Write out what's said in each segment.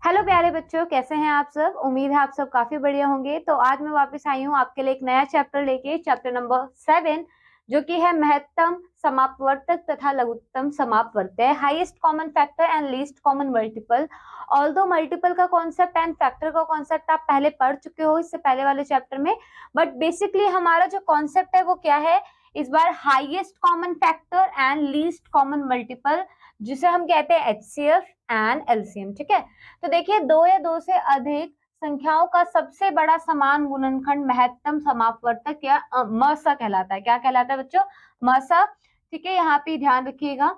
Hello प्यारे बच्चों, कैसे हैं आप सब। उम्मीद है आप सब काफी बढ़िया होंगे। तो आज मैं वापस आई हूँ आपके लिए एक नया चैप्टर लेके, चैप्टर नंबर 7, जो कि है महत्तम समापवर्तक तथा लघुत्तम समापवर्तक, highest common factor and least common multiple. Although multiple का कॉन्सेप्ट एंड फैक्टर का कॉन्सेप्ट आप पहले पढ़ चुके हो इससे पहले वाले चैप्टर में, बट बेसिकली हमारा जो कॉन्सेप्ट है वो क्या है इस बार, highest common factor and least common multiple, जिसे हम कहते हैं एचसीएफ एंड एलसीएम। ठीक है, तो देखिए, दो या दो से अधिक संख्याओं का सबसे बड़ा समान गुणनखंड महत्तम समापवर्तक या मसा कहलाता है। क्या कहलाता है बच्चों? मसा। ठीक है, यहाँ पे ध्यान रखिएगा,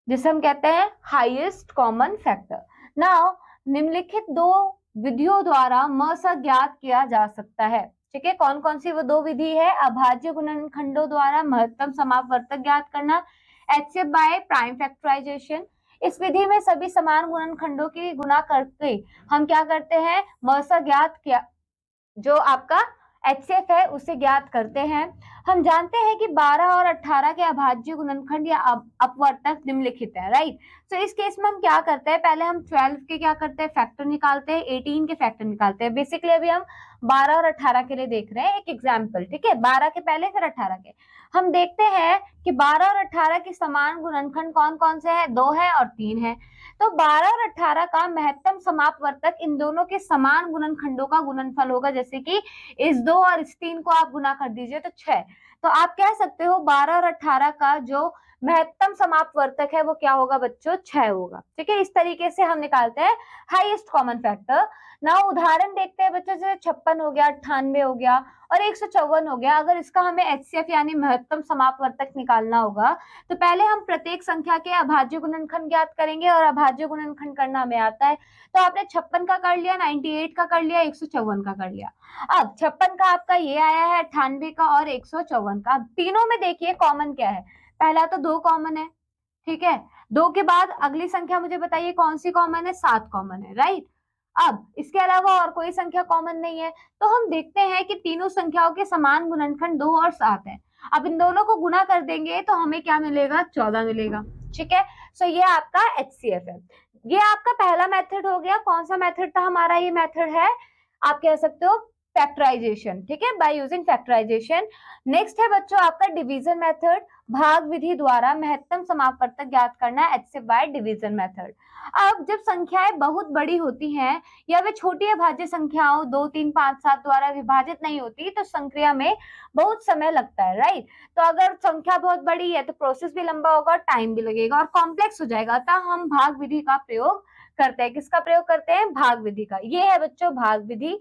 जिसे हम कहते हैं हाईएस्ट कॉमन फैक्टर। नाउ निम्नलिखित दो विधियों द्वारा मसा ज्ञात किया जा सकता है। ठीक है, कौन कौन सी वो दो विधि है? अभाज्य गुणनखंडों द्वारा महत्तम समापवर्तक ज्ञात करना, एचसीएफ बाय प्राइम फैक्टराइजेशन। इस विधि में सभी समान गुणनखंडों की गुणा करके हम क्या करते हैं? मसा ज्ञात किया, जो आपका एचसीएफ है उसे ज्ञात करते हैं। हम जानते हैं कि 12 और 18 के अभाज्य गुणनखंड या अपवर्तक निम्नलिखित है, राइट। तो इस केस में हम क्या करते हैं, पहले हम 12 के क्या करते हैं, फैक्टर निकालते हैं, 18 के फैक्टर निकालते हैं। बेसिकली अभी हम 12 और 18 के लिए देख रहे हैं एक एग्जाम्पल। ठीक है, 12 के पहले फिर 18 के। हम देखते हैं कि 12 और 18 के समान गुणनखंड कौन कौन से हैं? 2 है और 3 है। तो 12 और 18 का महत्तम समापवर्तक इन दोनों के समान गुणनखंडों का गुणनफल होगा। जैसे कि इस 2 और इस 3 को आप गुना कर दीजिए तो 6। तो आप कह सकते हो 12 और 18 का जो महत्तम समापवर्तक है वो क्या होगा बच्चों? 6 होगा। ठीक है, इस तरीके से हम निकालते हैं हाईएस्ट कॉमन फैक्टर। ना उदाहरण देखते हैं बच्चों, जैसे 56 हो गया, 98 हो गया और 154 हो गया। अगर इसका हमें एचसीएफ यानी महत्तम समापवर्तक निकालना होगा तो पहले हम प्रत्येक संख्या के अभाज्य गुणनखंड ज्ञात करेंगे, और अभाज्य गुणनखंड करना हमें आता है। तो आपने 56 का कर लिया, 98 का कर लिया, 154 का कर लिया। अब 56 का आपका ये आया है, 98 का और 154 का। अब तीनों में देखिए कॉमन क्या है? पहला तो 2 कॉमन है। ठीक है, 2 के बाद अगली संख्या मुझे बताइए कौन सी कॉमन है? 7 कॉमन है, राइट। अब इसके अलावा और कोई संख्या कॉमन नहीं है। तो हम देखते हैं कि तीनों संख्याओं के समान गुणनखंड 2 और 7 है। अब इन दोनों को गुना कर देंगे तो हमें क्या मिलेगा? 14 मिलेगा। ठीक है, सो ये आपका एचसीएफ है। ये आपका पहला मेथड हो गया। कौन सा मेथड था हमारा? ये मेथड है, आप कह सकते हो, फैक्टराइजेशन। ठीक है, बाय यूजिंग फैक्टराइजेशन। नेक्स्ट है बच्चों आपका डिवीजन मेथड, भाग विधि द्वारा महत्तम समापवर्तक ज्ञात करना, एचसीएफ बाय डिवीजन मेथड। अब जब संख्याएं बहुत बड़ी होती हैं या वे छोटी अभाज्य संख्याओं 2, 3, 5, 7 द्वारा विभाजित नहीं होती तो संक्रिया में बहुत समय लगता है, राइट। तो अगर संख्या बहुत बड़ी है तो प्रोसेस भी लंबा होगा, टाइम भी लगेगा और कॉम्प्लेक्स हो जाएगा। अतः हम भाग विधि का प्रयोग करते हैं। किसका प्रयोग करते हैं? भाग विधि का। ये है बच्चों भाग विधि।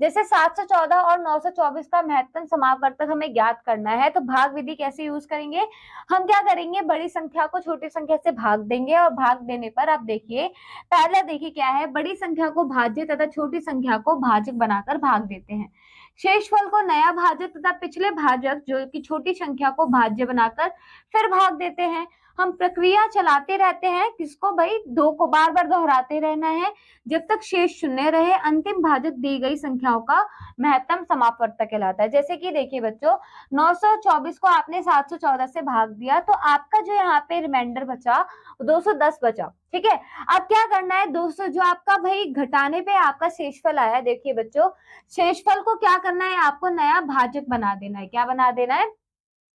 जैसे 714 और 924 का महत्तम समापवर्तक हमें ज्ञात करना है, तो भाग विधि कैसे यूज करेंगे? हम क्या करेंगे, बड़ी संख्या को छोटी संख्या से भाग देंगे, और भाग देने पर आप देखिए, पहले देखिए क्या है, बड़ी संख्या को भाज्य तथा छोटी संख्या को भाजक बनाकर भाग देते हैं। शेषफल को नया भाजक तथा पिछले भाजक जो कि छोटी संख्या को भाज्य बनाकर फिर भाग देते हैं। हम प्रक्रिया चलाते रहते हैं, किसको भाई? 2 को बार बार दोहराते रहना है जब तक शेष शून्य रहे। अंतिम भाजक दी गई संख्याओं का महत्तम समापवर्तक कहलाता है। जैसे कि देखिए बच्चों, 924 को आपने 714 से भाग दिया तो आपका जो यहाँ पे रिमाइंडर बचा 210 बचा। ठीक है, अब क्या करना है? 200 जो आपका भाई घटाने पे आपका शेषफल आया, देखिए बच्चों, शेषफल को क्या करना है? आपको नया भाजक बना देना है। क्या बना देना है?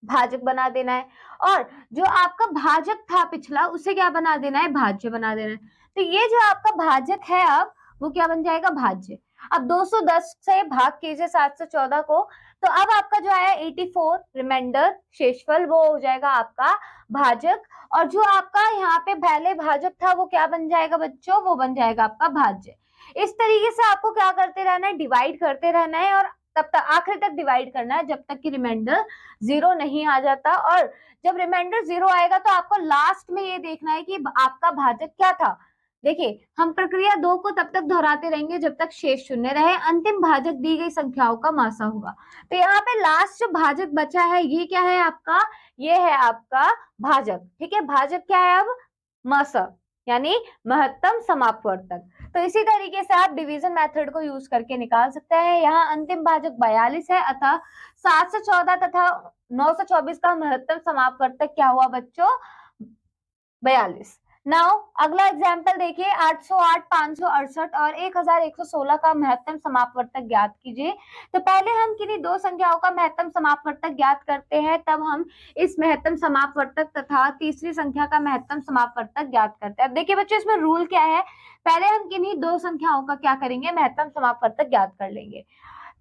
भाजक बना देना है। और जो आपका भाजक था पिछला, उसे क्या बना देना है? भाज्य बना देना है। तो ये जो आपका भाजक है अब वो क्या बन जाएगा? भाज्य। अब 210 से भाग कीजिए 714 को, तो अब आपका जो आया 84 रिमाइंडर शेषफल, वो हो जाएगा आपका भाजक। और जो आपका यहाँ पे पहले भाजक था वो क्या बन जाएगा बच्चों? वो बन जाएगा आपका भाज्य। इस तरीके से आपको क्या करते रहना है? डिवाइड करते रहना है, और तब तक आखिर तक डिवाइड करना है जब तक कि रिमाइंडर 0 नहीं आ जाता। और जब रिमाइंडर 0 आएगा तो आपको लास्ट में ये देखना है कि आपका भाजक क्या था। देखिए, हम प्रक्रिया 2 को तब तक दोहराते रहेंगे जब तक शेष शून्य रहे। अंतिम भाजक दी गई संख्याओं का मासा होगा। तो यहाँ पे लास्ट जो भाजक बचा है ये क्या है आपका? ये है आपका भाजक। ठीक है, भाजक क्या है अब? मासा, यानी महत्तम समापवर्तक। तो इसी तरीके से आप डिवीजन मेथड को यूज करके निकाल सकते हैं। यहाँ अंतिम भाजक 42 है, अतः 714 तथा 924 का महत्तम समापवर्तक क्या हुआ बच्चों? 42। नाउ अगला एग्जाम्पल देखिए, 808, 568 और 1116 का महत्तम समापवर्तक ज्ञात कीजिए। तो पहले हम किन्हीं दो संख्याओं का महत्तम समापवर्तक ज्ञात करते हैं, तब हम इस महत्तम समापवर्तक तथा तीसरी संख्या का महत्तम समापवर्तक ज्ञात करते हैं। अब देखिए बच्चों, इसमें रूल क्या है, पहले हम किन्हीं दो संख्याओं का क्या करेंगे, महत्तम समापवर्तक ज्ञात कर लेंगे,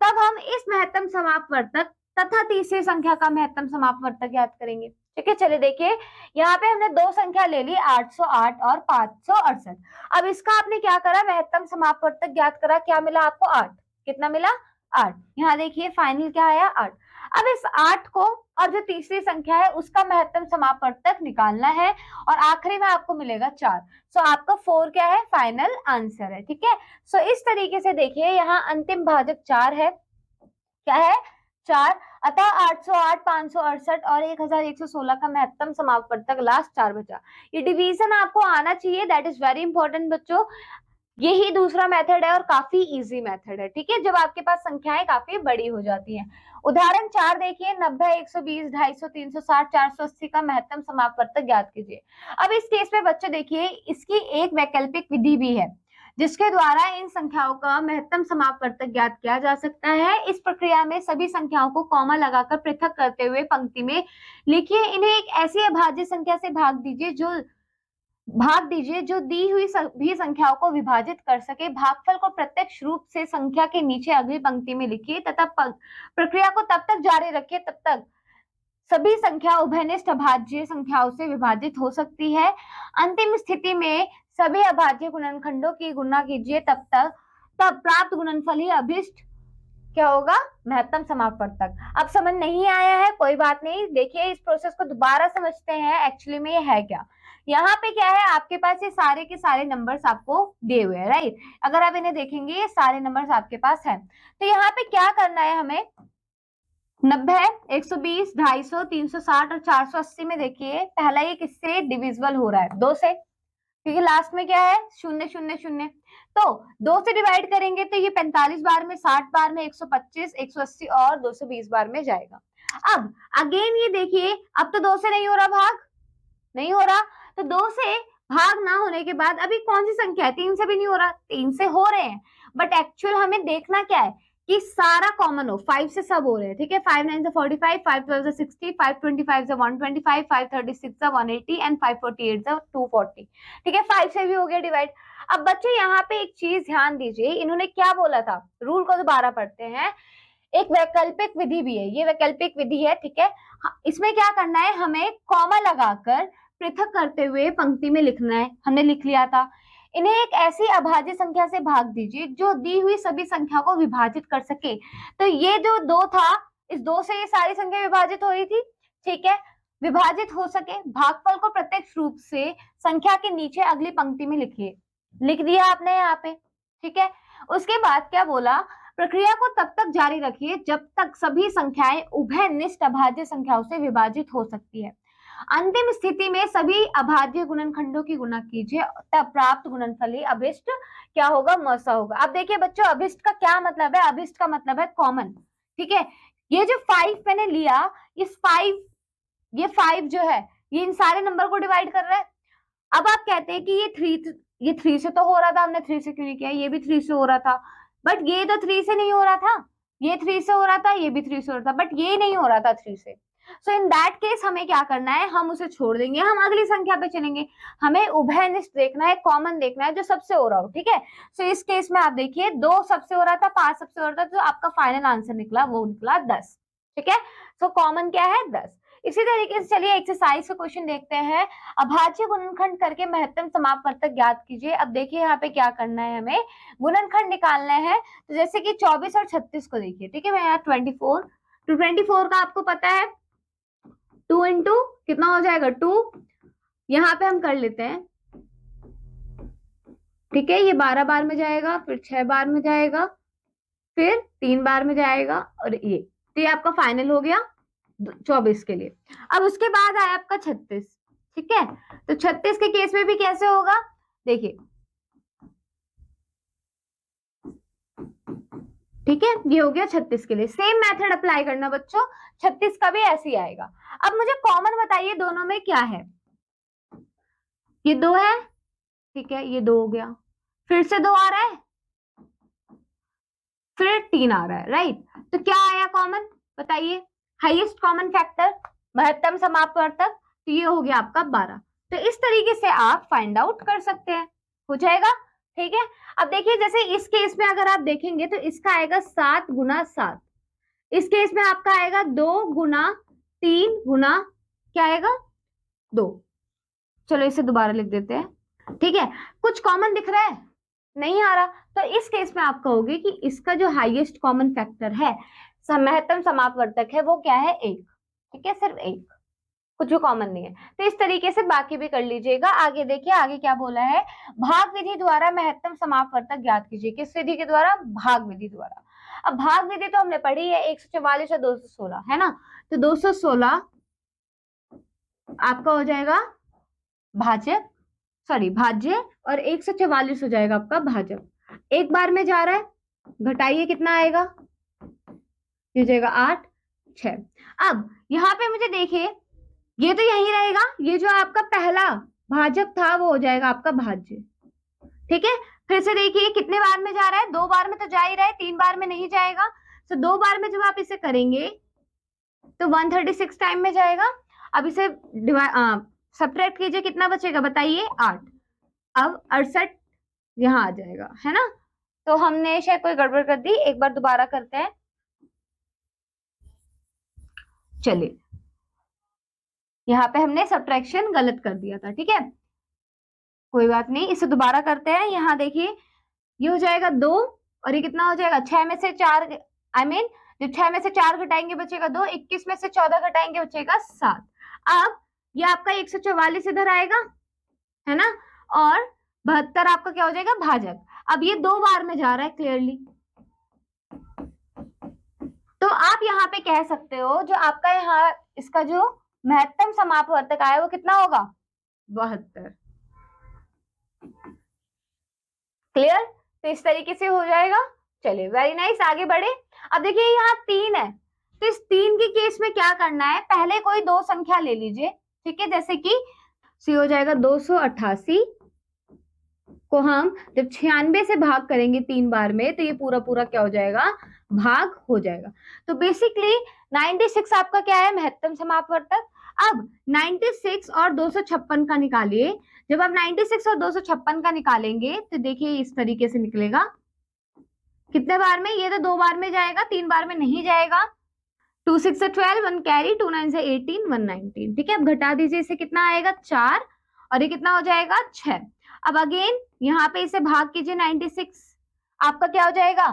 तब हम इस महत्तम समापवर्तक तथा तीसरी संख्या का महत्तम समापवर्तक ज्ञात करेंगे। ठीक है, चलिए देखिए, यहाँ पे हमने दो संख्या ले ली, 808 और 568। अब इसका आपने क्या करा, महत्तम समापवर्तक ज्ञात करा, क्या मिला आपको, 8। कितना मिला, 8। यहाँ देखिए फाइनल क्या आया, 8। अब इस 8 को और जो तीसरी संख्या है उसका महत्तम समापवर्तक निकालना है और आखिरी में आपको मिलेगा 4। सो आपका 4 क्या है, फाइनल आंसर है। ठीक है, सो इस तरीके से देखिए, यहाँ अंतिम भाजक 4 है, क्या है, 4। अतः 808, 568 और 1116 का महत्तम समापवर्तक लास्ट 4 बचा। ये डिवीजन आपको आना चाहिए, दैट इज वेरी इंपॉर्टेंट बच्चों। यही दूसरा मेथड है और काफी इजी मेथड है। ठीक है, जब आपके पास संख्याएं काफी बड़ी हो जाती हैं। उदाहरण 4 देखिए, 90, 120, 250, 360, 480 का महत्तम समापवर्तक ज्ञात कीजिए। अब इस केस में बच्चे देखिए, इसकी एक वैकल्पिक विधि भी है जिसके द्वारा इन संख्याओं का महत्तम समापवर्तक ज्ञात किया जा सकता है। इस प्रक्रिया में सभी संख्याओं को कॉमा लगाकर पृथक करते हुए पंक्ति में लिखिए, इन्हें एक ऐसी अभाज्य संख्या से भाग दीजिए जो दी हुई सभी संख्याओं को विभाजित कर सके। भागफल को प्रत्यक्ष रूप से संख्या के नीचे अगली पंक्ति में लिखिए तथा प्रक्रिया को तब तक जारी रखिए तब तक सभी संख्या उभयनिष्ठ अभाज्य संख्याओं से विभाजित हो सकती है। अंतिम स्थिति में सभी अभाज्य गुणनखंडों की गुणा कीजिए, तब प्राप्त गुणनफल ही अभिष्ट क्या होगा, महत्तम समापवर्तक। अब समझ नहीं आया है, कोई बात नहीं, देखिए इस प्रोसेस को दोबारा समझते हैं। एक्चुअली में ये है क्या, यहाँ पे क्या है, आपके पास ये सारे के सारे नंबर्स आपको दिए हुए हैं, राइट। अगर आप इन्हें देखेंगे, ये सारे नंबर्स आपके पास हैं। तो यहाँ पे क्या करना है हमें, 90, 120, 250, 360 और 480 में देखिए पहला ये किससे डिविजिबल हो रहा है, 2 से, क्योंकि लास्ट में क्या है, 0 0 0। तो 2 से डिवाइड करेंगे तो ये 45 बार में, 60 बार में, 125, 180 और 220 बार में जाएगा। अब अगेन ये देखिए, अब तो 2 से नहीं हो रहा भाग, नहीं हो रहा, तो 2 से भाग ना होने के बाद अभी कौन सी संख्या है, 3 से भी नहीं हो रहा, 3 से हो रहे हैं, बट एक्चुअल हमें देखना क्या है कि सारा कॉमन हो, 5 से सब हो रहे हैं। ठीक है, 5 9 से 45, 5 12 से 60, 5 25 से 125, 5 36 से 180 एंड 5 48 से 240। ठीक है, 5 से भी हो गया डिवाइड। अब बच्चे यहाँ पे एक चीज ध्यान दीजिए, इन्होंने क्या बोला था, रूल को दोबारा पढ़ते हैं। एक वैकल्पिक विधि भी है, ये वैकल्पिक विधि है। ठीक है, इसमें क्या करना है, हमें कॉमा लगाकर पृथक करते हुए पंक्ति में लिखना है, हमने लिख लिया था। इन्हें एक ऐसी अभाज्य संख्या से भाग दीजिए जो दी हुई सभी संख्या को विभाजित कर सके। तो ये जो 2 था, इस 2 से ये सारी संख्या विभाजित हो रही थी। ठीक है, विभाजित हो सके, भागफल को प्रत्यक्ष रूप से संख्या के नीचे अगली पंक्ति में लिखिए, लिख दिया आपने यहाँ पे। ठीक है, उसके बाद क्या बोला, प्रक्रिया को तब तक जारी रखिए जब तक सभी संख्याएं उभयनिष्ठ अभाज्य संख्याओं से विभाजित हो सकती है। अंतिम स्थिति में सभी अभाज्य गुणनखंडों की गुणा कीजिए, तब प्राप्त गुणनफल ही अभिष्ट क्या होगा, मसा होगा। अब देखिए बच्चों, अभिष्ट का क्या मतलब है, अभिष्ट का मतलब है कॉमन। ठीक है, ये जो 5 मैंने लिया, इस 5, ये 5 जो है ये इन सारे नंबर को डिवाइड कर रहा है। अब आप कहते हैं कि ये 3 से तो हो रहा था, हमने 3 से क्यों नहीं किया, ये भी 3 से हो रहा था, बट ये तो 3 से नहीं हो रहा था, ये 3 से हो रहा था, ये भी 3 से हो रहा था, बट ये नहीं हो रहा था 3 से। सो इन दैट केस हमें क्या करना है, हम उसे छोड़ देंगे, हम अगली संख्या पे चलेंगे। हमें उभयनिष्ठ देखना है, कॉमन देखना है, जो सबसे हो रहा हो। ठीक है, सो इस केस में आप देखिए, 2 सबसे हो रहा था, 5 सबसे हो रहा था, तो आपका फाइनल आंसर निकला, वो निकला 10। ठीक है, सो कॉमन क्या है, 10। इसी तरीके से चलिए एक्सरसाइज का क्वेश्चन देखते हैं। अभाज्य गुणनखंड करके महत्तम समापवर्तक ज्ञात कीजिए। अब देखिए यहाँ पे क्या करना है, हमें गुणनखंड निकालना है। तो जैसे कि 24 और 36 को देखिए। ठीक है, मैं यहाँ 24 टू 24 का आपको पता है 2 इंटू कितना हो जाएगा, 2। यहाँ पे हम कर लेते हैं। ठीक है, ये 12 बार में जाएगा, फिर 6 बार में जाएगा, फिर 3 बार में जाएगा, और ये तो ये आपका फाइनल हो गया 24 के लिए। अब उसके बाद आया आपका 36। ठीक है, तो 36 के केस में भी कैसे होगा, देखिए। ठीक है, ये हो गया 36 के लिए। सेम मेथड अप्लाई करना बच्चों, 36 का भी ऐसे ही आएगा। अब मुझे कॉमन बताइए दोनों में क्या है। ये 2 है, ठीक है, ये 2 हो गया, फिर से 2 आ रहा है, फिर 3 आ रहा है, राइट। तो क्या आया कॉमन, बताइए, हाईएस्ट कॉमन फैक्टर, महत्तम समापवर्तक, तो ये हो गया आपका 12। तो इस तरीके से आप फाइंड आउट कर सकते हैं, हो जाएगा, ठीक है। अब देखिए जैसे इस केस में अगर आप देखेंगे तो इसका आएगा 7 गुना 7, इस केस में आपका आएगा 2 गुना 3 गुना क्या आएगा 2। चलो इसे दोबारा लिख देते हैं, ठीक है। कुछ कॉमन दिख रहा है, नहीं आ रहा, तो इस केस में आप कहोगे कि इसका जो हाईएस्ट कॉमन फैक्टर है, महत्तम समापवर्तक है, वो क्या है 1, ठीक है, सिर्फ 1, कुछ भी कॉमन नहीं है। तो इस तरीके से बाकी भी कर लीजिएगा। आगे देखिए, आगे क्या बोला है, भाग विधि द्वारा महत्तम समापवर्तक ज्ञात कीजिए। किस विधि के द्वारा, भाग विधि द्वारा। अब भाग विधि तो हमने पढ़ी है, 144 और 216 है ना, तो 216 आपका हो जाएगा भाजक, सॉरी भाज्य, और 144 हो जाएगा आपका भाजक। एक बार में जा रहा है, घटाइए कितना आएगा, ये हो जाएगा 8 6। अब यहाँ पे मुझे देखिए, ये तो यही रहेगा, ये जो आपका पहला भाजक था वो हो जाएगा आपका भाज्य, ठीक है। फिर से देखिए कितने बार में जा रहा है, 2 बार में तो जा ही रहा है, 3 बार में नहीं जाएगा। तो 2 बार में जब आप इसे करेंगे तो 136 टाइम में जाएगा। अब इसे सब्ट्रैक्ट कीजिए, कितना बचेगा बताइए, 8। अब 68 यहाँ आ जाएगा, है ना। तो हमने शायद कोई गड़बड़ कर दी, एक बार दोबारा करते हैं। चलिए, यहाँ पे हमने सब्ट्रैक्शन गलत कर दिया था, ठीक है, कोई बात नहीं, इसे दोबारा करते हैं। यहाँ देखिए, ये हो जाएगा 2, और ये कितना हो जाएगा, 6 में से 4, आई मीन जो 6 में से 4 घटाएंगे बचेगा 2, 21 में से 14 घटाएंगे बचेगा 7। अब ये आपका 144 इधर आएगा, है ना, और 72 आपका क्या हो जाएगा भाजक। अब ये 2 बार में जा रहा है क्लियरली, तो आप यहाँ पे कह सकते हो जो आपका यहाँ इसका जो महत्तम समापवर्तक आया वो कितना होगा, 72। क्लियर, तो इस तरीके से हो जाएगा। चलिए वेरी नाइस, आगे बढ़े। अब देखिए यहाँ 3 है, तो इस 3 के केस में क्या करना है, पहले कोई 2 संख्या ले लीजिए, ठीक है, जैसे कि सी हो जाएगा 288 को हम जब 96 से भाग करेंगे 3 बार में, तो ये पूरा पूरा क्या हो जाएगा, भाग हो जाएगा। तो बेसिकली 96 आपका क्या है, महत्तम समापवर्तक। अब 96 और 256 का निकालिए, जब आप 96 और 256 का निकालेंगे तो देखिए इस तरीके से निकलेगा, कितने बार में, ये तो 2 बार में जाएगा, 3 बार में नहीं जाएगा। 2 6 से 12, 1 कैरी, 2 9 से 18, 119, ठीक है। अब घटा दीजिए, इसे कितना आएगा 4, और ये कितना हो जाएगा 6। अब अगेन यहाँ पे इसे भाग कीजिए, 96 आपका क्या हो जाएगा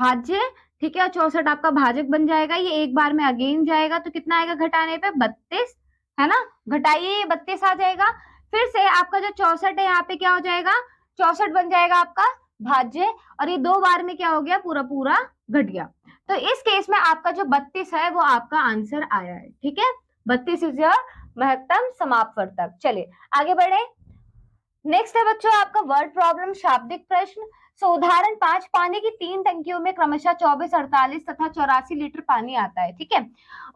भाज्य, ठीक है, और 64 आपका भाजक बन जाएगा। ये एक बार में अगेन जाएगा, तो कितना आएगा घटाने पे 32, है ना, घटाइए 32 आ जाएगा। फिर से आपका जो 64 है यहाँ पे क्या हो जाएगा, 64 बन जाएगा आपका भाज्य, और ये 2 बार में क्या हो गया, पूरा पूरा घट गया। तो इस केस में आपका जो 32 है वो आपका आंसर आया है, ठीक है, 32 इज योर महत्तम समापवर्तक। चलिए आगे बढ़े। नेक्स्ट है बच्चों आपका वर्ड प्रॉब्लम, शाब्दिक प्रश्न। सो उदाहरण 5, पानी की 3 टंकियों में क्रमशः 24, 48 तथा 84 लीटर पानी आता है, ठीक है।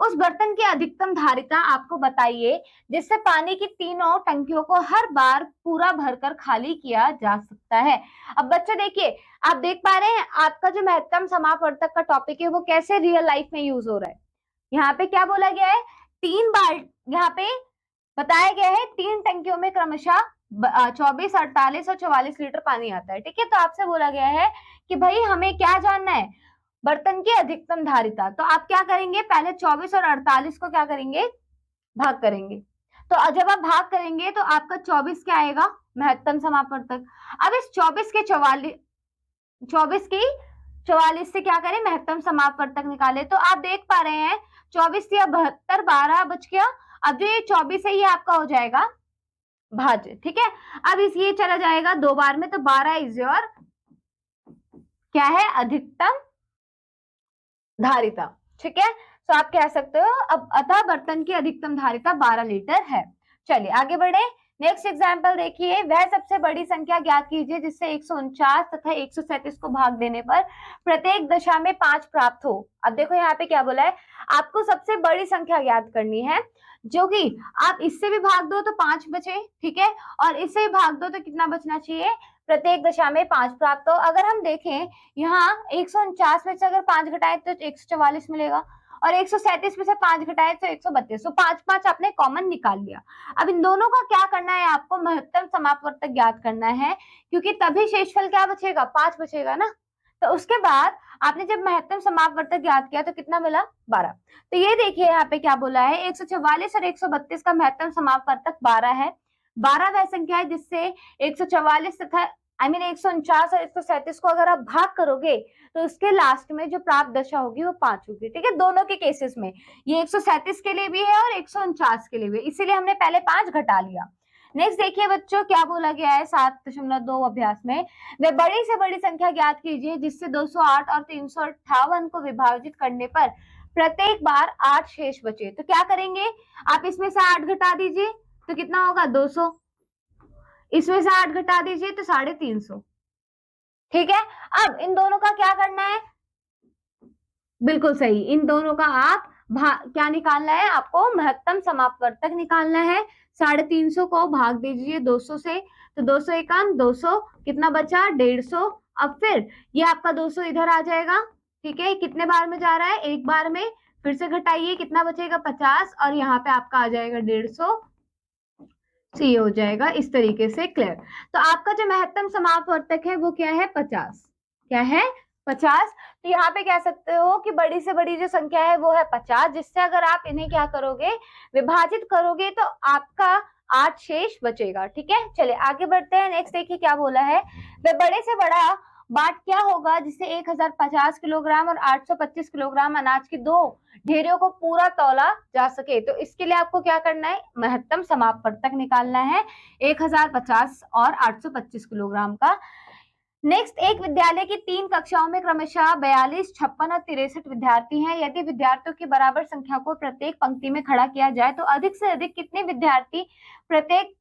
उस बर्तन की अधिकतम धारिता आपको बताइए जिससे पानी की तीनों टंकियों को हर बार पूरा भरकर खाली किया जा सकता है। अब बच्चों देखिए, आप देख पा रहे हैं आपका जो महत्तम समापवर्तक का टॉपिक है वो कैसे रियल लाइफ में यूज हो रहा है। यहाँ पे क्या बोला गया है, 3 बार यहाँ पे बताया गया है, 3 टंकियों में क्रमशः 24, 48 और 44 लीटर पानी आता है, ठीक है। तो आपसे बोला गया है कि भाई हमें क्या जानना है, बर्तन की अधिकतम धारिता। तो आप क्या करेंगे, पहले 24 और 48 को क्या करेंगे, भाग करेंगे। तो जब आप भाग करेंगे तो आपका 24 क्या आएगा, महत्तम समापवर्तक। अब इस 24 के 44 से क्या करें, महत्तम समापवर्तक निकाले। तो आप देख पा रहे हैं 24 या 72, 12 बच गया। अब जो ये 24 है ये आपका हो जाएगा भाज्य, ठीक है। अब इस ये चला जाएगा 2 बार में, तो 12 इज योर क्या है, अधिकतम धारिता, ठीक है। तो आप कह सकते हो अब अतः बर्तन की अधिकतम धारिता 12 लीटर है। चलिए आगे बढ़े। नेक्स्ट एग्जाम्पल देखिए, वह सबसे बड़ी संख्या ज्ञात कीजिए जिससे 149 तथा 137 को भाग देने पर प्रत्येक दशा में 5 प्राप्त हो। अब देखो यहाँ पे क्या बोला है, आपको सबसे बड़ी संख्या ज्ञात करनी है जो कि आप इससे भी भाग दो तो 5 बचे, ठीक है, और इससे भी भाग दो तो कितना बचना चाहिए, प्रत्येक दशा में 5 प्राप्त हो। अगर हम देखें यहाँ 149 में से अगर 5 घटाए तो 144 मिलेगा, और 137 में से 5 घटाए तो 132, तो 5 आपने कॉमन निकाल लिया। अब इन दोनों का क्या करना है, आपको महत्तम समापवर्तक ज्ञात करना है, क्योंकि तभी शेषफल क्या बचेगा, 5 बचेगा ना। तो उसके बाद आपने जब महत्तम समापवर्तक ज्ञात किया तो कितना मिला, 12। तो ये देखिए यहाँ पे क्या बोला है, 144 और 132 का महत्तम समापवर्तक 12 है। 12 वह संख्या है जिससे 144 तथा 149 और 137 को अगर आप भाग करोगे तो उसके लास्ट में जो प्राप्त दशा होगी वो 5 होगी, ठीक है, दोनों के केसेस में। ये 137 के लिए भी है और 149 के लिए भी, इसीलिए हमने पहले 5 घटा लिया। नेक्स्ट देखिए बच्चों क्या बोला गया है 7.2 अभ्यास में, वे बड़ी से बड़ी संख्या ज्ञात कीजिए जिससे 208 और 358 को विभाजित करने पर प्रत्येक बार 8 शेष बचे। तो क्या करेंगे, आप इसमें से 8 घटा दीजिए तो कितना होगा, 200, इसमें से 8 घटा दीजिए तो 350, ठीक है। अब इन दोनों का क्या करना है, बिल्कुल सही, इन दोनों का आप क्या निकालना है, आपको महत्तम समापवर्तक निकालना है। 350 को भाग दीजिए 200 से, तो 200 एकान 200, कितना बचा, 150। अब फिर ये आपका 200 इधर आ जाएगा, ठीक है, कितने बार में जा रहा है, एक बार में, फिर से घटाइए कितना बचेगा, 50, और यहाँ पे आपका आ जाएगा 150, सी हो जाएगा इस तरीके से, क्लियर। तो आपका जो महत्तम समापवर्तक है वो क्या है, 50, क्या है, 50। तो यहाँ पे कह सकते हो कि बड़ी से बड़ी जो संख्या है वो है 50, जिससे अगर आप इन्हें क्या करोगे, विभाजित करोगे तो आपका 8 शेष बचेगा, ठीक है। चलिए आगे बढ़ते हैं, नेक्स्ट देखिए क्या बोला है, वह बड़े से बड़ा बाट क्या होगा जिससे 1050 किलोग्राम और 825 किलोग्राम अनाज की दो ढेरों को पूरा तौला जा सके। तो इसके लिए आपको क्या करना है, महत्तम समापवर्तक निकालना है 1050 और 825 किलोग्राम का। नेक्स्ट, एक विद्यालय की 3 कक्षाओं में क्रमशः 42, 56 और 63 विद्यार्थी हैं। यदि विद्यार्थियों की बराबर संख्या को प्रत्येक पंक्ति में खड़ा किया जाए तो अधिक से अधिक कितने विद्यार्थी प्रत्येक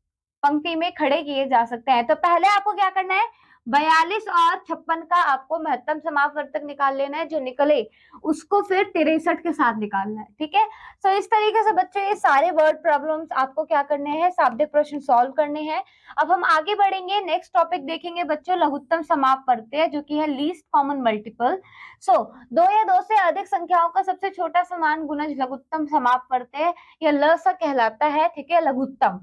पंक्ति में खड़े किए जा सकते हैं। तो पहले आपको क्या करना है, 42 और 56 का आपको महत्तम समापवर्तक निकाल लेना है, जो निकले उसको फिर 63 के साथ निकालना है, ठीक है। तो इस तरीके से बच्चों ये सारे वर्ड प्रॉब्लम्स आपको क्या करने हैं, शाब्दिक प्रश्न सॉल्व करने हैं। अब हम आगे बढ़ेंगे, नेक्स्ट टॉपिक देखेंगे बच्चों लघुत्तम समापवर्तय, जो कि है लीस्ट कॉमन मल्टीपल। सो 2 या 2 से अधिक संख्याओं का सबसे छोटा समान गुणज लघुत्तम समापवर्तय या लसा कहलाता है, ठीक है, लघुत्तम।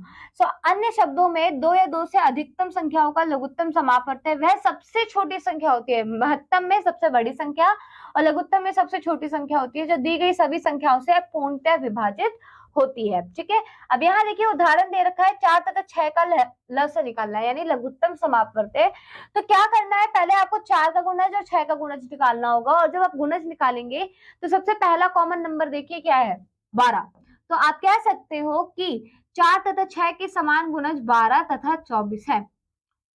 अन्य शब्दों में 2 या 2 से अधिकतम संख्याओं का लघुत्तम समापवर्तय वह सबसे छोटी संख्या होती है, महत्तम में सबसे बड़ी संख्या और लघुत्तम में सबसे छोटी संख्या होती है, जो दी गई सभी संख्याओं से पूर्णतः विभाजित होती है, ठीक है। अब यहाँ देखिए उदाहरण दे रखा है 4 तथा 6 का लसा निकालना है, यानी लघुत्तम समापवर्तय। तो क्या करना है, पहले आपको 4 का गुणज और 6 का गुणज निकालना होगा, और जब आप गुणज निकालेंगे तो सबसे पहला कॉमन नंबर देखिए क्या है, 12। तो आप कह सकते हो कि 4 तथा 6 के समान गुणज 12 तथा 24 है।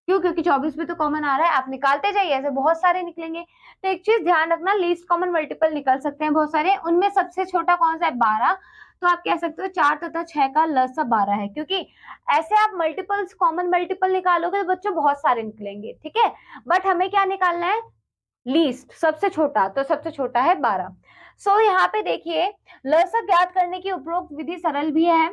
क्यों, क्योंकि 24 भी तो कॉमन आ रहा है, आप निकालते जाइए, ऐसे बहुत सारे निकलेंगे। तो एक चीज ध्यान रखना, लीस्ट कॉमन मल्टीपल निकल सकते हैं बहुत सारे, उनमें सबसे छोटा कौन सा है, 12। तो आप कह सकते हो 4 तथा 6 का लसा 12 है, क्योंकि ऐसे आप मल्टीपल्स कॉमन मल्टीपल निकालोगे तो बच्चों बहुत सारे निकलेंगे, ठीक है। बट हमें क्या निकालना है, लीस्ट, सबसे छोटा, तो सबसे छोटा है 12। यहाँ पे देखिए लसा ज्ञात करने की उपरोक्त विधि सरल भी है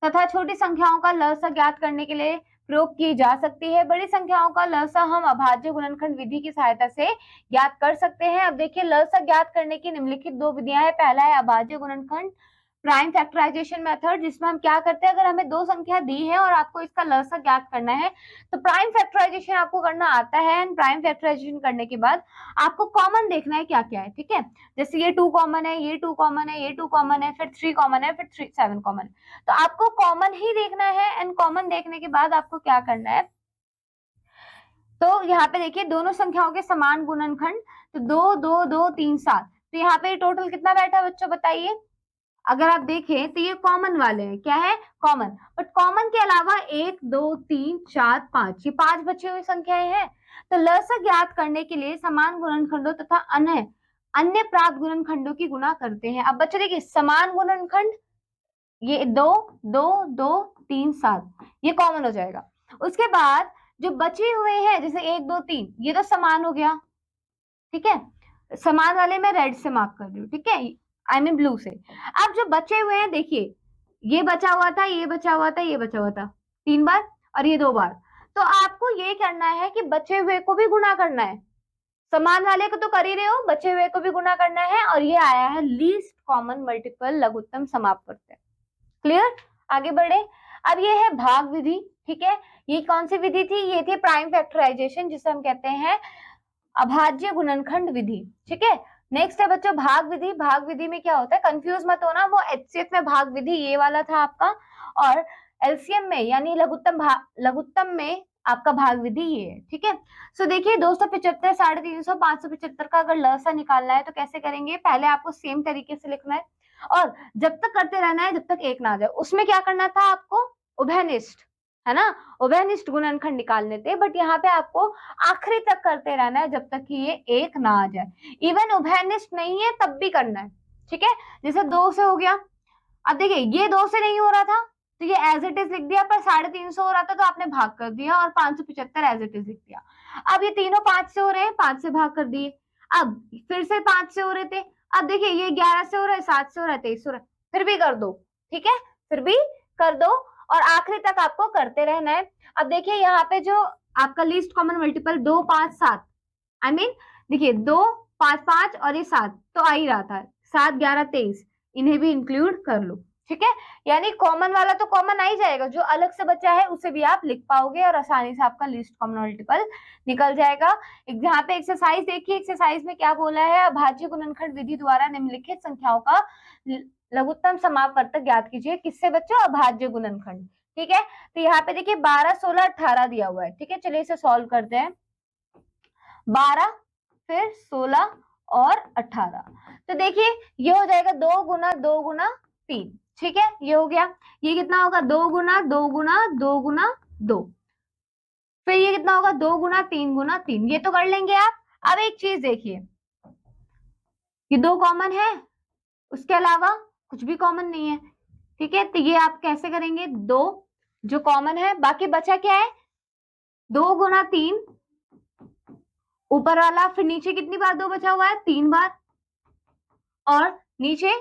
तथा छोटी संख्याओं का लसा ज्ञात करने के लिए प्रयोग की जा सकती है। बड़ी संख्याओं का लसा हम अभाज्य गुणनखंड विधि की सहायता से ज्ञात कर सकते हैं। अब देखिए लसा ज्ञात करने की निम्नलिखित 2 विधियां हैं। पहला है अभाज्य गुणनखंड प्राइम फैक्टराइजेशन मेथड, जिसमें हम क्या करते हैं, अगर हमें 2 संख्या दी है और आपको इसका लसा ज्ञात करना है तो प्राइम फैक्टराइजेशन आपको करना आता है, एंड प्राइम फैक्टराइजेशन करने के बाद आपको कॉमन देखना है क्या क्या है, ठीक है। जैसे ये 2 कॉमन है, ये 2 कॉमन है, ये 2 कॉमन है, फिर 3 कॉमन है, फिर 7 कॉमन। तो आपको कॉमन ही देखना है, एंड कॉमन देखने के बाद आपको क्या करना है, तो यहाँ पे देखिए दोनों संख्याओं के समान गुणनखंड, तो 2 2 2 3 7, तो यहाँ पे टोटल कितना बैठा बच्चों बताइए। अगर आप देखें तो ये कॉमन वाले हैं, क्या है, कॉमन। बट कॉमन के अलावा 1 2 3 4 5, ये 5 बची हुई संख्याएं हैं। तो लसा ज्ञात करने के लिए समान गुणनखंडों तथा अन्य अन्य प्राप्त गुणनखंडों की गुणा करते हैं। अब बच्चों देखिए समान गुणनखंड ये 2 2 2 3 7 ये कॉमन हो जाएगा। उसके बाद जो बचे हुए हैं जैसे 1 2 3 ये तो समान हो गया, ठीक है, समान वाले मैं रेड से मार्क कर रही हूँ, ठीक है, आई मीन ब्लू से। अब जो बचे हुए हैं देखिए, ये बचा हुआ था, ये बचा हुआ था, ये बचा हुआ था 3 बार और ये 2 बार। तो आपको ये करना है कि बचे हुए को भी गुणा करना है, समान वाले को तो कर ही रहे हो, बचे हुए को भी गुणा करना है, और ये आया है लीस्ट कॉमन मल्टीपल लघुत्तम समापवर्त। क्लियर, आगे बढ़े। अब ये है भाग विधि, ठीक है, ये कौन सी विधि थी, ये थी प्राइम फैक्टराइजेशन, जिसे हम कहते हैं अभाज्य गुणनखंड विधि, ठीक है। नेक्स्ट है बच्चों भाग विधि। भाग विधि में क्या होता है, कंफ्यूज मत होना, वो एचसीएफ में भाग विधि ये वाला था आपका, और एलसीएम में यानी लघुत्तम में आपका भाग विधि ये है, ठीक है। सो देखिए 275, 350, 575 का अगर लसा निकालना है तो कैसे करेंगे, पहले आपको सेम तरीके से लिखना है और जब तक करते रहना है जब तक एक ना आ जाए। उसमें क्या करना था आपको, उभयनिष्ठ, है ना, उभयनिष्ठ गुणनखंड निकालने थे, बट यहाँ पे आपको आखिरी तक करते रहना है जब तक कि ये एक ना आ जाए। इवन उभयनिष्ठ नहीं है तब भी करना है, ठीक है। जैसे 2 से हो गया, अब देखिए ये 2 से नहीं हो रहा था तो ये एज इट इज लिख दिया, पर 350 हो रहा था तो आपने भाग कर दिया और 575 एज इट इज लिख दिया। अब ये तीनों 5 से हो रहे हैं, 5 से भाग कर दिए। अब फिर से 5 से हो रहे थे, अब देखिए ये 11 से हो रहा है, 7 से हो रहा है, 23 से हो रहा है, फिर भी कर दो, ठीक है, फिर भी कर दो और आखिरी तक आपको करते रहना है। अब देखिए यहाँ पे जो आपका least common multiple 2 5 7, I mean देखिए 2 5 5 और ये 7 तो आ ही रहा था, 7 11 23, इन्हें भी इंक्लूड कर लो, ठीक है। यानी कॉमन वाला तो कॉमन आ ही जाएगा, जो अलग से बचा है उसे भी आप लिख पाओगे और आसानी से आपका लीस्ट कॉमन मल्टीपल निकल जाएगा। यहाँ पे एक्सरसाइज देखिए, एक्सरसाइज में क्या बोला है, अभाज्य गुणनखंड विधि द्वारा निम्नलिखित संख्याओं का लघुत्तम समापवर्तक ज्ञात कीजिए। किससे बच्चों, अभाज्य गुणनखंड, ठीक है। तो यहाँ पे देखिए 12 16 18 दिया हुआ है, ठीक है, चलिए इसे सॉल्व करते हैं। 12 फिर 16 और 18, तो देखिए ये हो जाएगा 2 गुना 2 गुना 3, ठीक है, ये हो गया। ये कितना होगा, 2 गुना 2 गुना 2 गुना 2, फिर ये कितना होगा 2 गुना 3 गुना 3, ये तो कर लेंगे आप। अब एक चीज देखिए, ये 2 कॉमन है, उसके अलावा कुछ भी कॉमन नहीं है, ठीक है, तो ये आप कैसे करेंगे, 2 जो कॉमन है, बाकी बचा क्या है, 2 गुना 3 ऊपर वाला, फिर नीचे कितनी बार 2 बचा हुआ है, 3 बार, और नीचे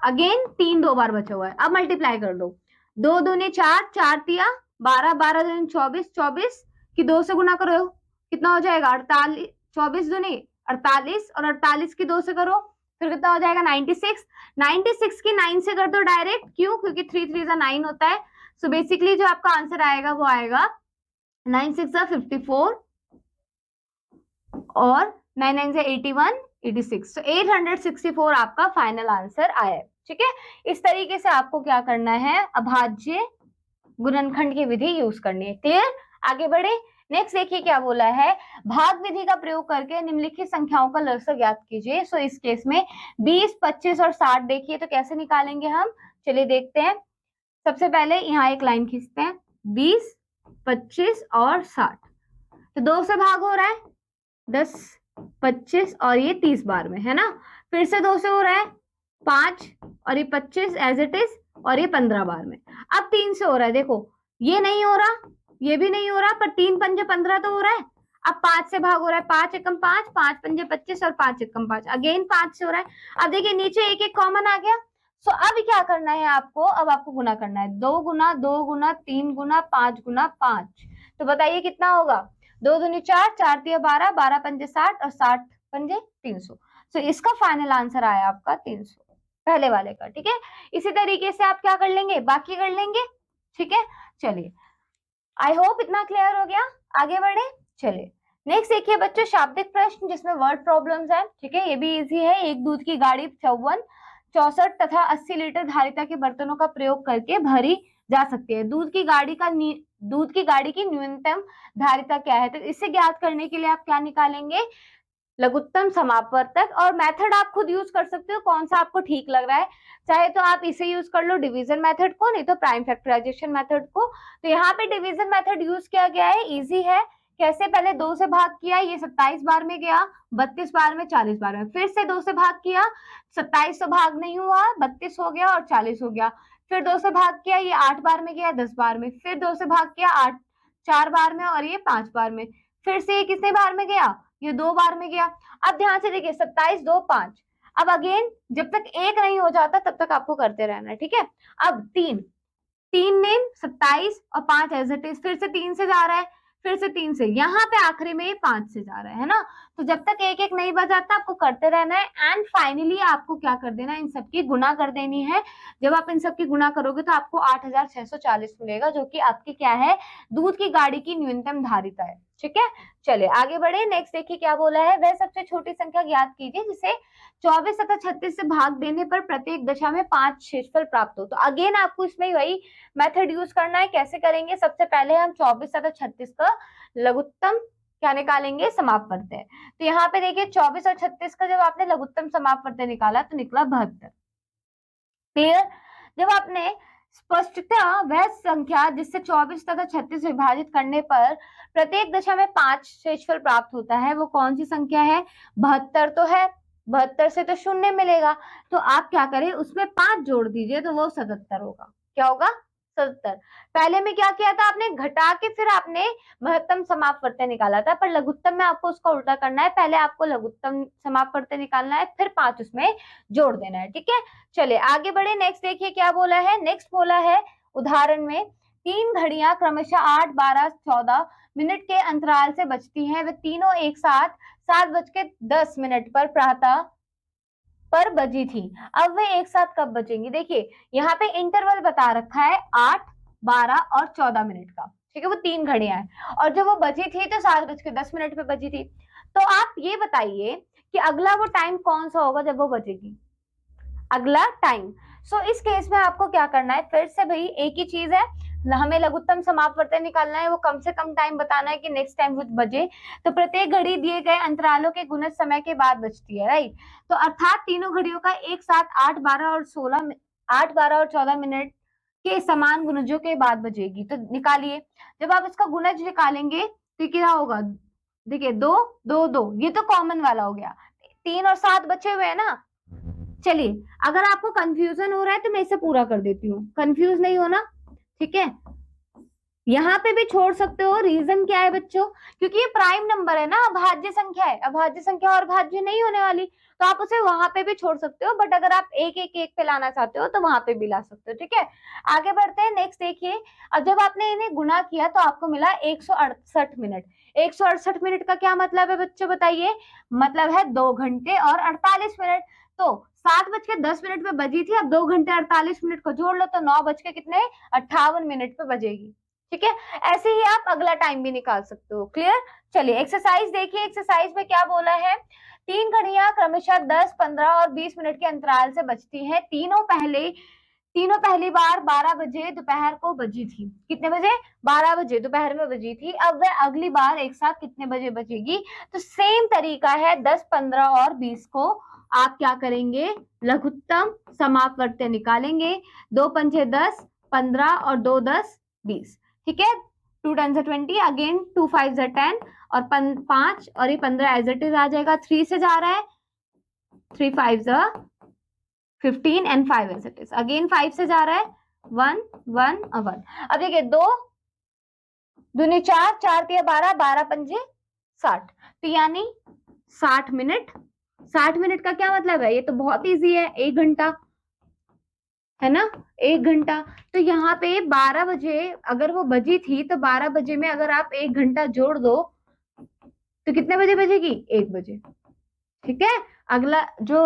अगेन 3 2 बार बचा हुआ है। अब मल्टीप्लाई कर दो, 2 दूनी 4 4 तिया 12 12 दूनी 24 24 की 2 से गुना करो, कितना हो जाएगा 48, 24 दूनी 48 और 48 की 2 से करो, फिर कितना हो जाएगा 96, 96 की 9 से कर दो डायरेक्ट, क्यों, क्योंकि 3 3 9 होता है। सो बेसिकली जो आपका आंसर आएगा वो आएगा 9 6 54 और 9 9 से 81 86, तो 864 आपका फाइनल आंसर आया, ठीक है। इस तरीके से आपको क्या करना है, अभाज्य गुणनखंड की विधि यूज करनी है। क्लियर, आगे बढ़े। नेक्स्ट देखिए क्या बोला है, भाग विधि का प्रयोग करके निम्नलिखित संख्याओं का लघुत्तम ज्ञात कीजिए। सो इस केस में 20 25 और 60 देखिए तो कैसे निकालेंगे हम, चलिए देखते हैं। सबसे पहले यहाँ एक लाइन खींचते हैं, 20 25 और 60, तो 2 से भाग हो रहा है 10 25 और ये 30 बार में, है ना, फिर से 2 से हो रहा है 5 और ये 25 एज इट इज, और ये 15 बार में। अब 3 से हो रहा है, देखो ये नहीं हो रहा, ये भी नहीं हो रहा, पर 3 पंजे 15 तो हो रहा है। अब 5 से भाग हो रहा है, 5 एकम 5 5 पंजे 25 और 5 एकम 5, अगेन 5 से हो रहा है। अब देखिए नीचे एक एक कॉमन आ गया। सो अब क्या करना है आपको, अब आपको गुना करना है, 2 गुना 2 गुना 3 गुना 5 गुना 5, तो बताइए कितना होगा, 2 दूनी 4 4 तिया 12 12 पंजे 60 और 60 पंजे 300, तो इसका फाइनल आंसर आया आपका 300 पहले वाले का, ठीक है। इसी तरीके से आप क्या कर लेंगे, बाकी कर लेंगे, ठीक है। चलिए आई होप इतना क्लियर हो गया, आगे बढ़े। चलिए नेक्स्ट देखिए बच्चों, शाब्दिक प्रश्न जिसमें वर्ड प्रॉब्लम्स हैं, ठीक है, ये भी इजी है। एक दूध की गाड़ी 54 64 तथा 80 लीटर धारिता के बर्तनों का प्रयोग करके भरी जा सकती है। दूध की गाड़ी की न्यूनतम धारिता क्या है, तो इसे ज्ञात करने के लिए आप क्या निकालेंगे, लघुत्तम समापवर्तक, और मेथड आप खुद यूज कर सकते हो, कौन सा आपको ठीक लग रहा है, चाहे तो आप इसे यूज कर लो डिवीजन मेथड को, नहीं तो प्राइम फैक्टराइजेशन मेथड को। तो यहाँ पे डिवीजन मेथड यूज किया गया है, इजी है। कैसे, पहले 2 से भाग किया, ये 27 बार में गया, 32 बार में 40 बार में, फिर से 2 से भाग किया, 27 तो भाग नहीं हुआ, 32 हो गया और 40 हो गया, फिर 2 से भाग किया, ये 8 बार में गया, 10 बार में, फिर 2 से भाग किया 8 4 बार में और ये 5 बार में, फिर से ये कितने बार में गया, ये 2 बार में गया। अब ध्यान से देखिए 27 2 5। अब अगेन जब तक एक नहीं हो जाता तब तक आपको करते रहना है, ठीक है। अब 3 ने 27 और 5 एज इट इज, फिर से 3 से जा रहा है, फिर से 3 से, यहाँ पे आखिरी में ये 5 से जा रहा है ना। तो जब तक एक एक नहीं बजाता आपको करते रहना है एंड फाइनली आपको क्या कर देना है, इन सबकी गुना कर देनी है। जब आप इन सबकी गुना करोगे तो आपको 8640 मिलेगा, जो कि आपकी क्या है, दूध की गाड़ी की न्यूनतम धारिता है, ठीक है। चलिए आगे बढ़े, नेक्स्ट देखिए क्या बोला है, वह सबसे छोटी संख्या ज्ञात कीजिए जिसे 24 तथा 36 से भाग देने पर प्रत्येक दशा में 5 शेषफल प्राप्त हो। तो अगेन आपको इसमें वही मेथड यूज करना है। कैसे करेंगे, सबसे पहले हम 24 तथा 36 का लघुत्तम क्या निकालेंगे, समापवर्त्य। तो यहाँ पे देखिए 24 और 36 का जब आपने लघुत्तम समापवर्त्य निकाला तो निकला 72। क्लियर। जब आपने स्पष्टतः वह संख्या जिससे 24 तथा 36 विभाजित करने पर प्रत्येक दशा में 5 शेषफल प्राप्त होता है, वो कौन सी संख्या है, 72 तो है, 72 से तो 0 मिलेगा, तो आप क्या करें उसमें 5 जोड़ दीजिए तो वो 77 होगा। क्या होगा, 77। पहले में क्या किया था आपने, घटा के फिर आपने महत्तम समापवर्त्य निकाला था, पर लघुत्तम में आपको उसका उल्टा करना है, पहले आपको लघुत्तम समापवर्त्य निकालना है, फिर 5 उसमें जोड़ देना है, ठीक है। चलिए आगे बढ़े, नेक्स्ट देखिए क्या बोला है। नेक्स्ट बोला है उदाहरण में 3 घड़ियां क्रमशः 8 12 14 मिनट के अंतराल से बजती हैं, वे तीनों एक साथ 7:10 पर प्रातः पर बजी थी। अब वे एक साथ कब बजेंगी, देखिए यहाँ पे इंटरवल बता रखा है 8 12 और 14 मिनट का, ठीक है, वो 3 घड़ियां हैं और जब वो बजी थी तो 7:10 पे बजी थी। तो आप ये बताइए कि अगला वो टाइम कौन सा होगा जब वो बजेगी, अगला टाइम। सो इस केस में आपको क्या करना है, फिर से भाई एक ही चीज है, हमें लघुत्तम समापवर्त्य निकालना है, वो कम से कम टाइम बताना है कि नेक्स्ट टाइम वो बजे। तो प्रत्येक घड़ी दिए गए अंतरालों के गुणज समय के बाद बजती है, राइट। तो अर्थात तीनों घड़ियों का एक साथ 8 12 और 14 मिनट के समान गुणजों के बाद बजेगी। तो निकालिए, जब आप इसका गुणज निकालेंगे तो क्या होगा, देखिए 2 2 2, ये तो कॉमन वाला हो गया, 3 और 7 बचे हुए हैं ना। चलिए अगर आपको कंफ्यूजन हो रहा है तो मैं इसे पूरा कर देती हूँ, कंफ्यूज नहीं होना, ठीक है। यहाँ पे भी छोड़ सकते हो, रीजन क्या है बच्चों, क्योंकि ये प्राइम नंबर है ना, अभाज्य संख्या है, अभाज्य संख्या और भाज्य नहीं होने वाली, तो आप उसे वहां पे भी छोड़ सकते हो, बट अगर आप एक पे लाना चाहते हो तो वहां पे भी ला सकते हो, ठीक है। आगे बढ़ते हैं, नेक्स्ट देखिए, अब जब आपने इन्हें गुणा किया तो आपको मिला 168 मिनट। 168 मिनट का क्या मतलब है बच्चों बताइए, मतलब है 2 घंटे और 48 मिनट। तो 7:10 पे बजी थी, अब 2 घंटे 48 मिनट को जोड़ लो तो 9:58 मिनट पे बजेगी, ठीक है। ऐसे ही आप अगला टाइम भी निकाल सकते हो, क्लियर। चलिए एक्सरसाइज देखिए, एक्सरसाइज में क्या बोला है, 3 घड़ियां क्रमशः 10 15 और 20 मिनट के अंतराल से बजती हैं, तीनों पहली बार 12 बजे दोपहर को बजी थी। कितने बजे, 12 बजे दोपहर में बजी थी। अब वह अगली बार एक साथ कितने बजे बजेगी, तो सेम तरीका है, 10 15 और 20 को आप क्या करेंगे, लघुत्तम समापवर्त्य निकालेंगे, 2 पंजे 10 15 और 2 10 20, ठीक है। 2 10 20, अगेन 2 5 10 और 5 और ये 15 एज इट इज आ जाएगा, 3 से जा रहा है, 3 5 15 and 5 as it is, again 5 से जा रहा है, 1 1 और 1। अब देखिए 2 दूनी 4 4 तिया 12 12 पंजे 60, तो यानी 60 मिनट। 60 मिनट का क्या मतलब है, ये तो बहुत इजी है, 1 घंटा है ना, 1 घंटा। तो यहाँ पे 12 बजे अगर वो बजी थी तो 12 बजे में अगर आप 1 घंटा जोड़ दो तो कितने बजे बजेगी, 1 बजे, ठीक है। अगला जो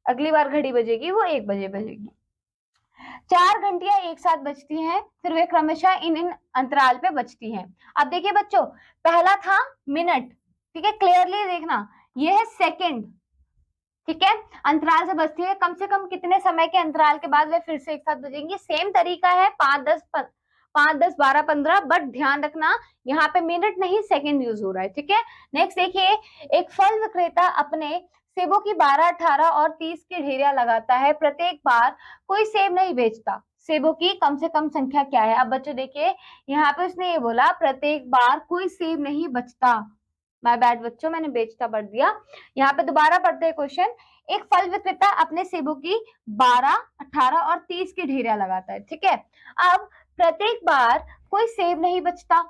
अगली बार घड़ी बजेगी वो 1 बजे बजेगी। 4 घंटियां एक साथ बजती हैं, फिर वे क्रमशः इन अंतराल पे बजती हैं। अब देखिए बच्चों, पहला था मिनट, ठीक है, क्लियरली देखना, ये है सेकंड, ठीक है, अंतराल से बजती है, कम से कम कितने समय के अंतराल के बाद वे फिर से एक साथ बजेंगी। सेम तरीका है 5 10 12 15, बट ध्यान रखना यहाँ पे मिनट नहीं सेकंड यूज हो रहा है, ठीक है। नेक्स्ट देखिए, एक फल विक्रेता अपने सेबों की 12 18 और 30 की ढेरियां लगाता है, प्रत्येक बार कोई सेब नहीं बेचता, सेबों की कम से कम संख्या क्या है। अब बच्चों देखिए यहाँ पे उसने ये बोला प्रत्येक बार कोई सेब नहीं बचता, माय बैड बच्चों, मैंने बेचता पढ़ दिया। यहाँ पे दोबारा पढ़ते हैं क्वेश्चन। एक फल विक्रेता अपने सेबों की 12, 18 और 30 की ढेरियां लगाता है, ठीक है। अब प्रत्येक बार कोई सेब नहीं बचता,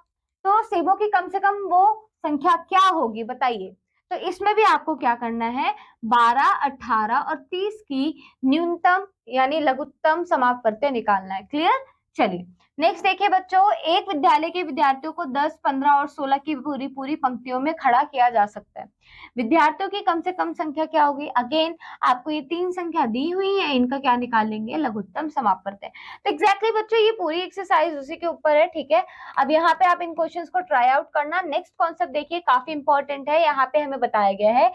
तो सेबों की कम से कम वो संख्या क्या होगी बताइए। तो इसमें भी आपको क्या करना है, 12, 18 और 30 की न्यूनतम यानी लघुत्तम समापवर्त्य निकालना है। क्लियर? चलिए नेक्स्ट देखिए बच्चों, एक विद्यालय के विद्यार्थियों को 10, 15 और 16 की पूरी पूरी पंक्तियों में खड़ा किया जा सकता है। विद्यार्थियों की कम से कम संख्या क्या होगी? अगेन आपको ये 3 संख्या दी हुई है, इनका क्या निकालेंगे? लघुत्तम समापवर्त्य। तो एग्जैक्टली बच्चों ये पूरी एक्सरसाइज उसी के ऊपर है, ठीक है। अब यहाँ पे आप इन क्वेश्चंस को ट्राई आउट करना। नेक्स्ट कॉन्सेप्ट देखिए, काफी इंपॉर्टेंट है। यहाँ पे हमें बताया गया है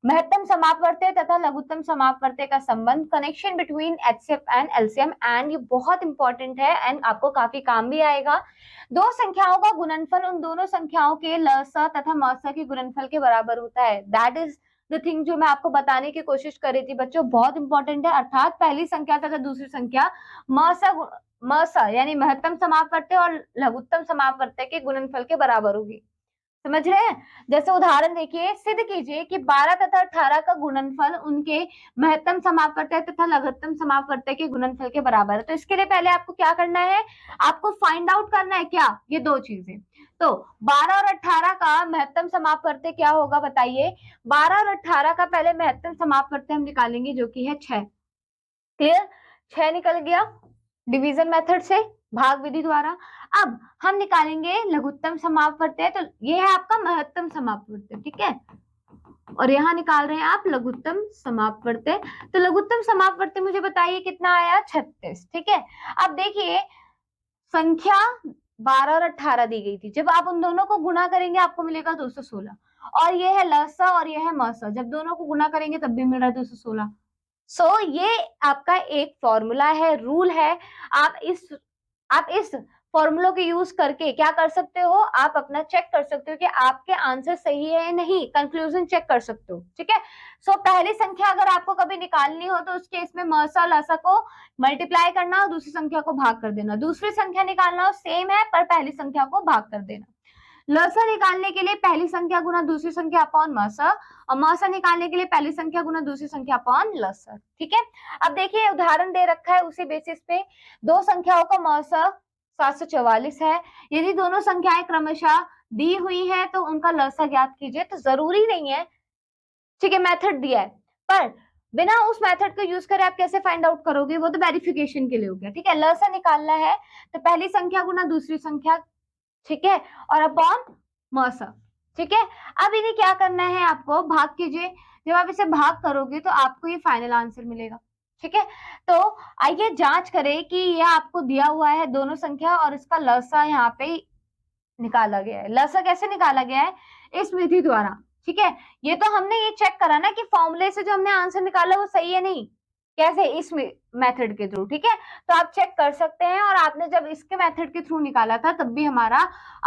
महत्तम समापवर्त्य तथा लघुत्तम समापवर्त्य का संबंध, connection between HCF and LCM, and ये बहुत इंपॉर्टेंट है एंड आपको काफी काम भी आएगा। दो संख्याओं का गुणनफल उन दोनों संख्याओं के लसा तथा मसा के गुणनफल के बराबर होता है। दैट इज द थिंग जो मैं आपको बताने की कोशिश कर रही थी बच्चों, बहुत इंपॉर्टेंट है। अर्थात पहली संख्या तथा दूसरी संख्या मसा यानी महत्तम समापवर्त्य और लघुत्तम समापवर्त्य के गुणनफल के बराबर होगी। समझ रहे हैं? जैसे उदाहरण देखिए, सिद्ध कीजिए कि 12 तथा 18 का गुणनफल उनके महत्तम समापवर्त्य तथा लघुत्तम समापवर्त्य के गुणनफल के बराबर है। तो इसके लिए पहले आपको क्या करना है, आपको फाइंड आउट करना है क्या, ये दो चीजें। तो 12 और 18 का महत्तम समापवर्त्य क्या होगा बताइए। 12 और 18 का पहले महत्तम समापवर्त्य हम निकालेंगे जो कि है 6। क्लियर? 6 निकल गया डिवीजन मेथड से, भाग विधि द्वारा। अब हम निकालेंगे लघुत्तम समापवर्त्य, तो ये है आपका महत्तम समापवर्त्य, ठीक है। और यहाँ निकाल रहे हैं आप लघुत्तम समापवर्त्य। तो लघुत्तम समापवर्त्य मुझे बताइए कितना आया, 36, ठीक है। अब देखिए संख्या 12 और 18 दी गई थी, जब आप उन दोनों को गुणा करेंगे आपको मिलेगा 216, और ये है लसा और ये है मसा, जब दोनों को गुणा करेंगे तब भी मिल रहा है 216। सो ये आपका एक फॉर्मूला है, रूल है। आप इस फॉर्मूलों के यूज करके क्या कर सकते हो, आप अपना चेक कर सकते हो कि आपके आंसर सही है या नहीं, कंक्लूजन चेक कर सकते हो, ठीक है। सो पहली संख्या अगर आपको कभी निकालनी हो तो उस केस में मसा लसा को मल्टीप्लाई करना और दूसरी संख्या को भाग कर देना। दूसरी संख्या निकालना हो सेम है पर पहली संख्या को भाग कर देना। लसा निकालने के लिए पहली संख्या गुना दूसरी संख्या अपॉन मसा, और मसा निकालने के लिए पहली संख्या गुना दूसरी संख्या अपॉन लसा, ठीक है। अब देखिए उदाहरण दे रखा है, उसी बेसिस पे दो संख्याओं का मसा 744 है। यदि दोनों संख्याएं क्रमशः दी हुई है तो उनका लसा ज्ञात कीजिए। तो जरूरी नहीं है, ठीक है, मेथड दिया है, पर बिना उस मेथड को यूज करे आप कैसे फाइंड आउट करोगे, वो तो वेरिफिकेशन के लिए हो गया, ठीक है। लसा निकालना है तो पहली संख्या गुना दूसरी संख्या, ठीक है, और अपॉन मसा, ठीक है। अब इन्हें क्या करना है, आपको भाग कीजिए। जब आप इसे भाग करोगे तो आपको ये फाइनल आंसर मिलेगा, ठीक है। तो आइए जांच करें कि यह आपको दिया हुआ है दोनों संख्या और इसका लसा यहाँ पे निकाला गया है। लसा कैसे निकाला गया है, इस विधि द्वारा, ठीक है। ये तो हमने ये चेक करा ना कि फॉर्मूले से जो हमने आंसर निकाला वो सही है नहीं, कैसे, इस मेथड के थ्रू, ठीक है। तो आप चेक कर सकते हैं, और आपने जब इसके मेथड के थ्रू निकाला था तब भी हमारा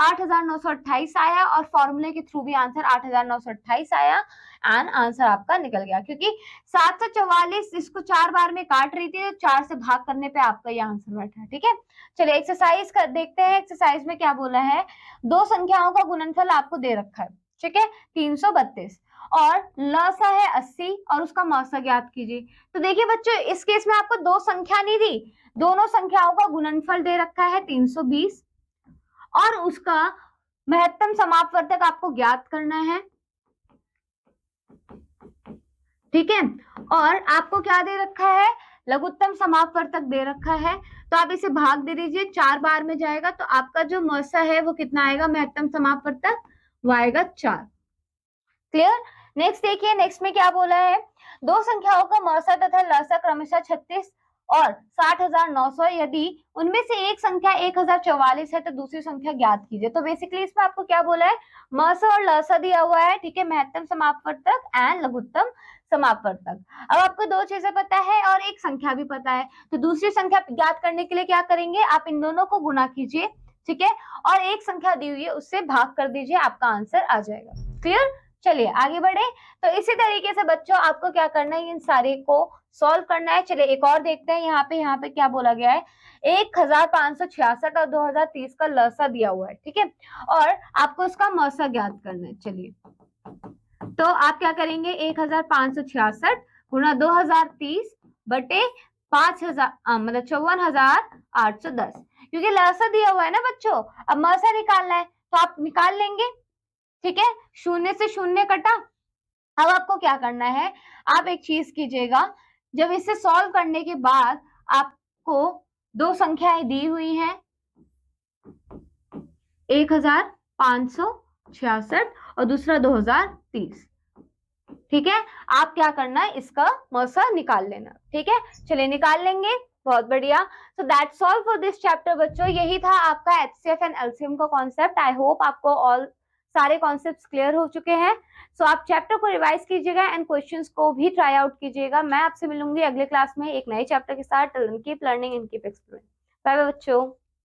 8928 आया, और फॉर्मूले के थ्रू भी आंसर 8928 आया, एंड आंसर आपका निकल गया। क्योंकि 744 इसको 4 बार में काट रही थी, 4 से भाग करने पे आपका ये आंसर बैठा, ठीक है। चलिए एक्सरसाइज कर देखते हैं। एक्सरसाइज में क्या बोला है, दो संख्याओं का गुणनफल आपको दे रखा है, ठीक है, 332, और लसा है 80 और उसका मसा ज्ञात कीजिए। तो देखिए बच्चों इस केस में आपको दो संख्या नहीं दी, दोनों संख्याओं का गुणनफल दे रखा है 320, और उसका महत्तम समापवर्तक आपको ज्ञात करना है, ठीक है। और आपको क्या दे रखा है, लघुत्तम समापवर्तक दे रखा है। तो आप इसे भाग दे दीजिए, 4 बार में जाएगा तो आपका जो मसा है वो कितना आएगा, महत्तम समापवर्तक वो आएगा 4। क्लियर? नेक्स्ट देखिए, नेक्स्ट में क्या बोला है, दो संख्याओं का मसा तथा लसा क्रमशः 36 और 60,900, यदि उनमें से एक संख्या 1044 है तो दूसरी संख्या ज्ञात कीजिए। तो बेसिकली इसमें आपको क्या बोला है, मसा और लसा दिया हुआ है, ठीक है, महत्तम समापवर्तक एंड लघुत्तम समापवर्तक। अब आपको दो चीजें पता है और एक संख्या भी पता है, तो दूसरी संख्या ज्ञात करने के लिए क्या करेंगे, आप इन दोनों को गुना कीजिए, ठीक है, और एक संख्या दी हुई है उससे भाग कर दीजिए, आपका आंसर आ जाएगा। क्लियर? चलिए आगे बढ़े। तो इसी तरीके से बच्चों आपको क्या करना है, इन सारे को सॉल्व करना है। चलिए एक और देखते हैं यहाँ पे क्या बोला गया है। 1566 और 2030 का लसा दिया हुआ है, ठीक है, और आपको इसका मौसा ज्ञात करना है। चलिए तो आप क्या करेंगे, 1566 गुणा 2030 बटे 5000 मतलब 54,810, क्योंकि लसा दिया हुआ है ना बच्चों, अब मौसा निकालना है तो आप निकाल लेंगे, ठीक है, शून्य से शून्य कटा। अब आपको क्या करना है, आप एक चीज कीजिएगा, जब इसे सॉल्व करने के बाद आपको दो संख्याएं दी हुई हैं, 1566 और दूसरा 2030, ठीक है, आप क्या करना है, इसका मौसा निकाल लेना, ठीक है, चलिए निकाल लेंगे, बहुत बढ़िया। So that's all for this chapter बच्चों, यही था आपका एचसीएफ एंड एलसीएम का कॉन्सेप्ट। आई होप आपको ऑल सारे कॉन्सेप्ट्स क्लियर हो चुके हैं। सो आप चैप्टर को रिवाइज कीजिएगा एंड क्वेश्चंस को भी ट्राई आउट कीजिएगा। मैं आपसे मिलूंगी अगले क्लास में एक नए चैप्टर के साथ। Till then keep learning and keep exploring. Bye bye बच्चों।